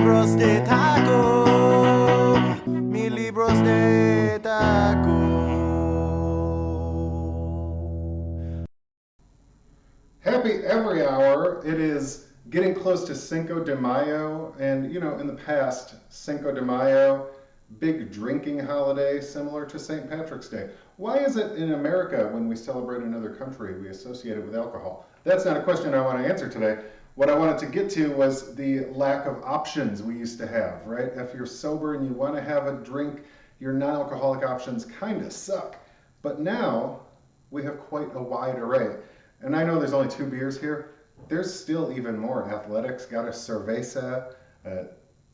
libros de taco, mis libros de taco. Happy every hour. It is getting close to Cinco de Mayo, and you know, in the past, Cinco de Mayo, big drinking holiday similar to St. Patrick's Day. Why is it in America, when we celebrate another country, we associate it with alcohol? That's not a question I want to answer today. What I wanted to get to was the lack of options we used to have, right? If you're sober and you want to have a drink, your non-alcoholic options kind of suck. But now we have quite a wide array. And I know there's only 2 beers here. There's still even more. Athletics got a Cerveza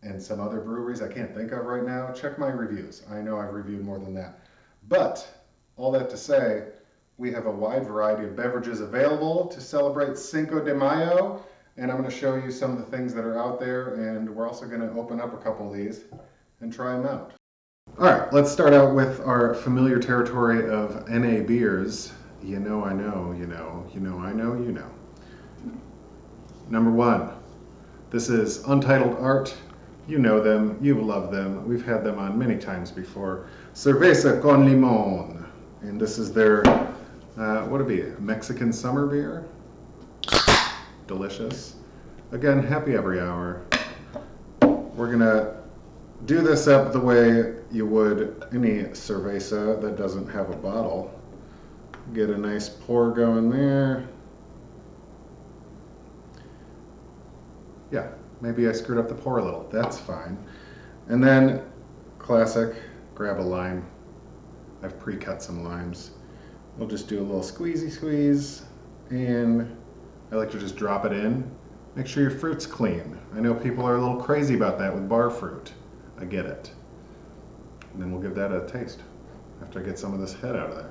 and some other breweries I can't think of right now. Check my reviews. I know I've reviewed more than that. But all that to say, we have a wide variety of beverages available to celebrate Cinco de Mayo. And I'm going to show you some of the things that are out there. And we're also going to open up a couple of these and try them out. All right, let's start out with our familiar territory of NA beers. You know, I know, you know, you know, I know, you know. Number 1, this is Untitled Art. You know them, you love them. We've had them on many times before. Cerveza con Limon. And this is their, what would it be, Mexican summer beer? Delicious. Again, happy every hour. We're gonna do this up the way you would any cerveza that doesn't have a bottle. Get a nice pour going there. Yeah, maybe I screwed up the pour a little. That's fine. And then, classic, grab a lime. I've pre-cut some limes. We'll just do a little squeezy squeeze, and I like to just drop it in. Make sure your fruit's clean. I know people are a little crazy about that with bar fruit. I get it. And then we'll give that a taste after I get some of this head out of there.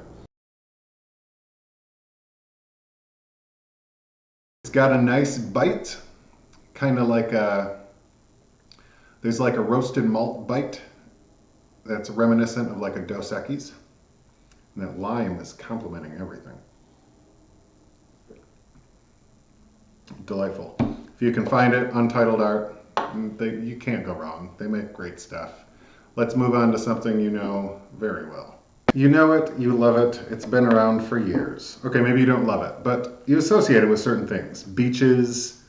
It's got a nice bite, kind of like there's like a roasted malt bite that's reminiscent of like a Dos Equis. And that lime is complementing everything. Delightful. If you can find it, Untitled Art, you can't go wrong. They make great stuff. Let's move on to something you know very well. You know it, you love it, it's been around for years. Okay, maybe you don't love it, but you associate it with certain things. Beaches,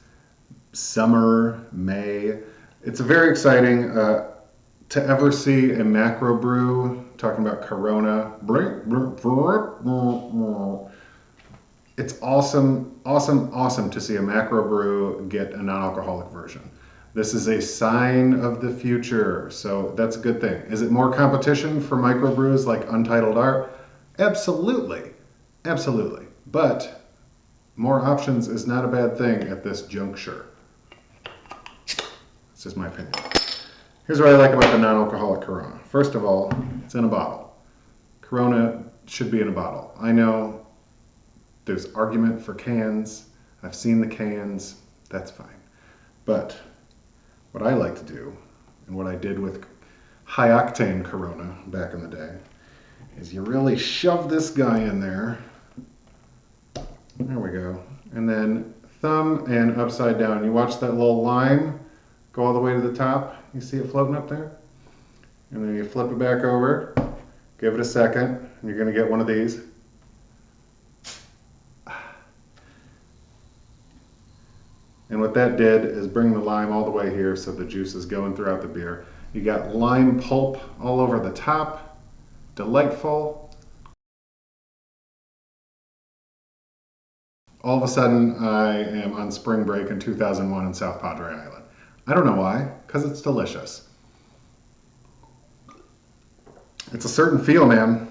summer, May. It's very exciting to ever see a macro brew, talking about Corona. It's awesome, awesome, awesome to see a macro brew get a non-alcoholic version. This is a sign of the future, so that's a good thing. Is it more competition for microbrews like Untitled Art? Absolutely, absolutely. But more options is not a bad thing at this juncture. That's just my opinion. Here's what I like about the non-alcoholic Corona. First of all, it's in a bottle. Corona should be in a bottle. I know there's argument for cans. I've seen the cans. That's fine. But what I like to do, and what I did with high octane Corona back in the day, is you really shove this guy in there. There we go. And then thumb and upside down. You watch that little line go all the way to the top. You see it floating up there? And then you flip it back over, give it a second, and you're going to get one of these. And what that did is bring the lime all the way here so the juice is going throughout the beer. You got lime pulp all over the top. Delightful. All of a sudden, I am on spring break in 2001 in South Padre Island. I don't know why, because it's delicious. It's a certain feel, man.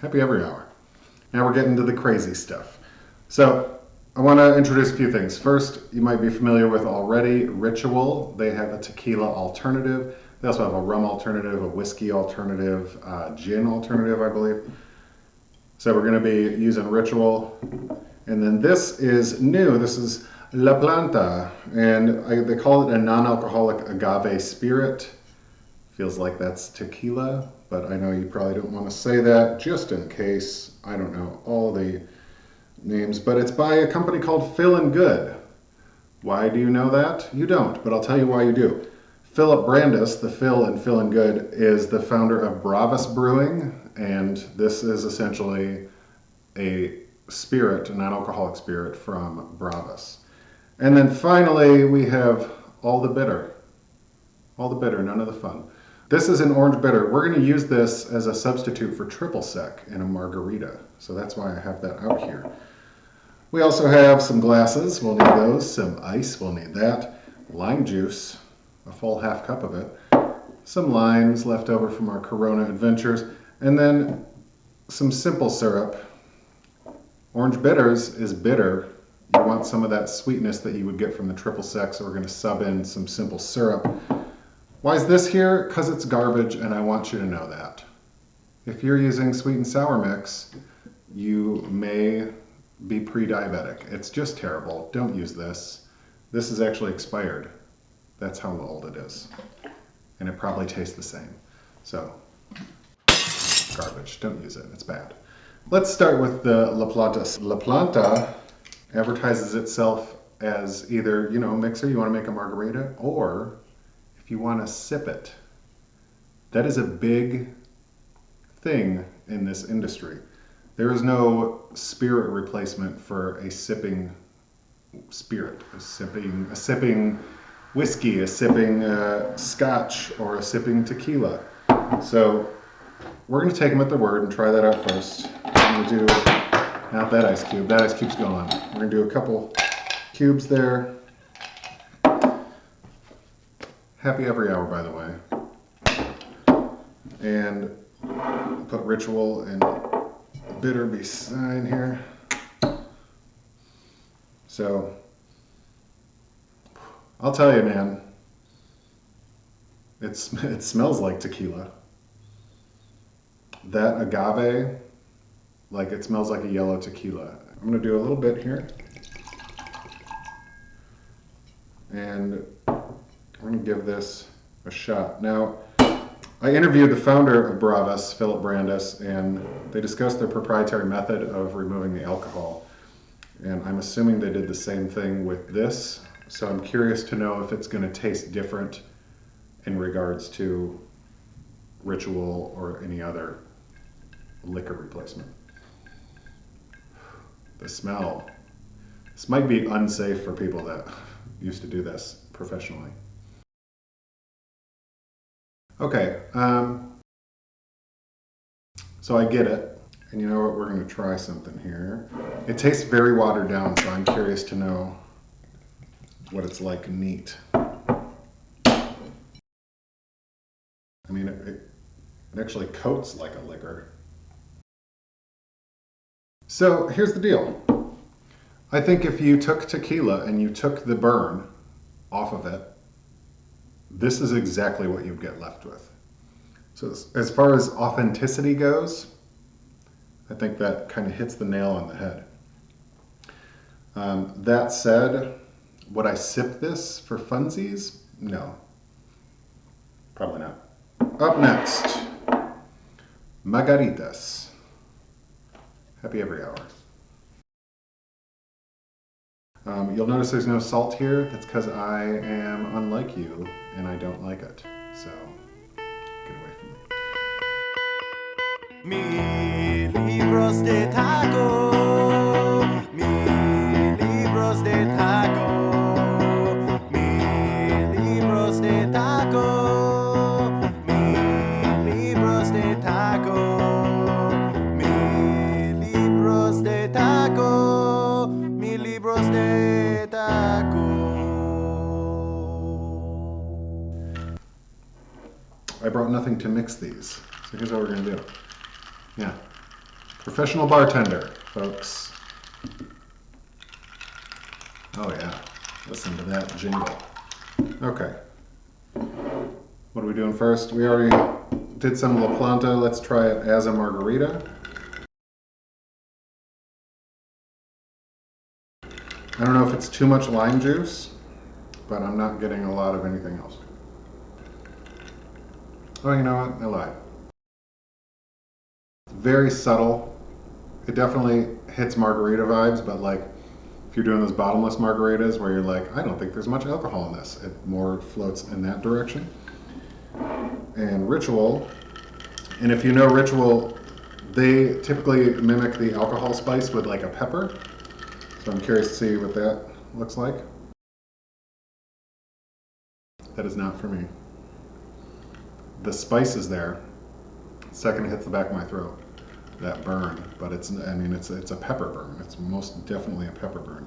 Happy every hour. Now we're getting to the crazy stuff. So, I want to introduce a few things. First, you might be familiar with already Ritual. They have a tequila alternative. They also have a rum alternative, a whiskey alternative, gin alternative, I believe. So we're going to be using Ritual. And then this is new. This is La Planta. And they call it a non-alcoholic agave spirit. Feels like that's tequila, but I know you probably don't want to say that just in case. I don't know all the names, but it's by a company called Feelin' Good. Why do you know that? You don't, but I'll tell you why you do. Philip Brandis, the Phil in Phil and Good, is the founder of Bravus Brewing, and this is essentially a spirit, a non-alcoholic spirit from Bravus. And then finally, we have All the Bitter. All the Bitter, none of the fun. This is an orange bitter. We're going to use this as a substitute for triple sec in a margarita. So that's why I have that out here. We also have some glasses. We'll need those. Some ice. We'll need that. Lime juice, a full half cup of it. Some limes left over from our Corona adventures. And then some simple syrup. Orange bitters is bitter. You want some of that sweetness that you would get from the triple sec, so we're going to sub in some simple syrup. Why is this here? Because it's garbage, and I want you to know that. If you're using sweet and sour mix, you may be pre-diabetic. It's just terrible. Don't use this. This is actually expired. That's how old it is. And it probably tastes the same. So, garbage. Don't use it. It's bad. Let's start with the La Planta. La Planta advertises itself as either, you know, mixer, you want to make a margarita, or if you want to sip it. That is a big thing in this industry. There is no spirit replacement for a sipping spirit, a sipping whiskey, a sipping scotch, or a sipping tequila. So we're going to take them at their word and try that out first. I'm going to do, not that ice cube, that ice cube's gone. We're going to do a couple cubes there. Happy every hour, by the way. And put ritual and bitter beside here. So, I'll tell you, man, it smells like tequila. That agave, like it smells like a yellow tequila. I'm gonna do a little bit here. And I'm going to give this a shot. Now, I interviewed the founder of Bravus, Philip Brandis, and they discussed their proprietary method of removing the alcohol. And I'm assuming they did the same thing with this. So I'm curious to know if it's going to taste different in regards to ritual or any other liquor replacement. The smell. This might be unsafe for people that used to do this professionally. Okay, so I get it, and you know what, we're going to try something here. It tastes very watered down, so I'm curious to know what it's like neat. I mean, it actually coats like a liquor. So here's the deal. I think if you took tequila and you took the burn off of it, this is exactly what you'd get left with. So as far as authenticity goes, I think that kind of hits the nail on the head. That said, would I sip this for funsies? No. Probably not. Up next, margaritas. Happy every hour. You'll notice there's no salt here. That's because I am unlike you and I don't like it. So, get away from me. Mi libros de taco, mi libros de taco, mi libros de taco, mi libros de taco, mi libros de taco, mi libros de taco. I brought nothing to mix these, so here's what we're going to do. Yeah. Professional bartender, folks. Oh yeah, listen to that jingle. Okay. What are we doing first? We already did some La Planta. Let's try it as a margarita. I don't know if it's too much lime juice, but I'm not getting a lot of anything else. Oh, you know what? I lied. Very subtle. It definitely hits margarita vibes, but like If you're doing those bottomless margaritas where you're like, I don't think there's much alcohol in this, it more floats in that direction. And Ritual, and if you know Ritual, they typically mimic the alcohol spice with like a pepper. So I'm curious to see what that looks like. That is not for me. The spice is there. Second, it hits the back of my throat. That burn, but it's a pepper burn. It's most definitely a pepper burn.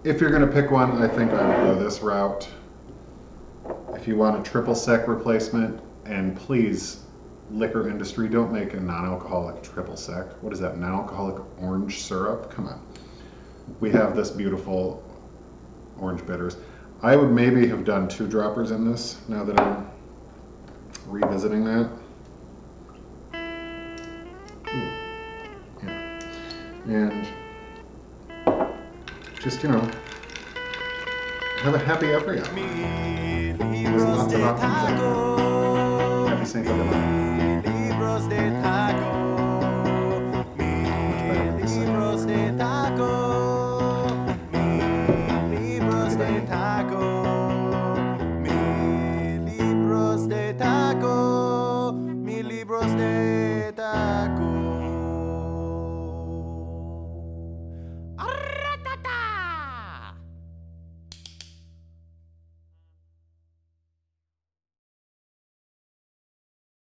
If you're gonna pick one, I think I would go this route. If you want a triple sec replacement, and please, liquor industry, don't make a non-alcoholic triple sec. What is that, non-alcoholic orange syrup? Come on. We have this beautiful orange bitters. I would maybe have done 2 droppers in this, now that I'm revisiting that. Ooh. Yeah. And just, have a happy every hour. There's lots of options out there. Happy Cinco de Mayo.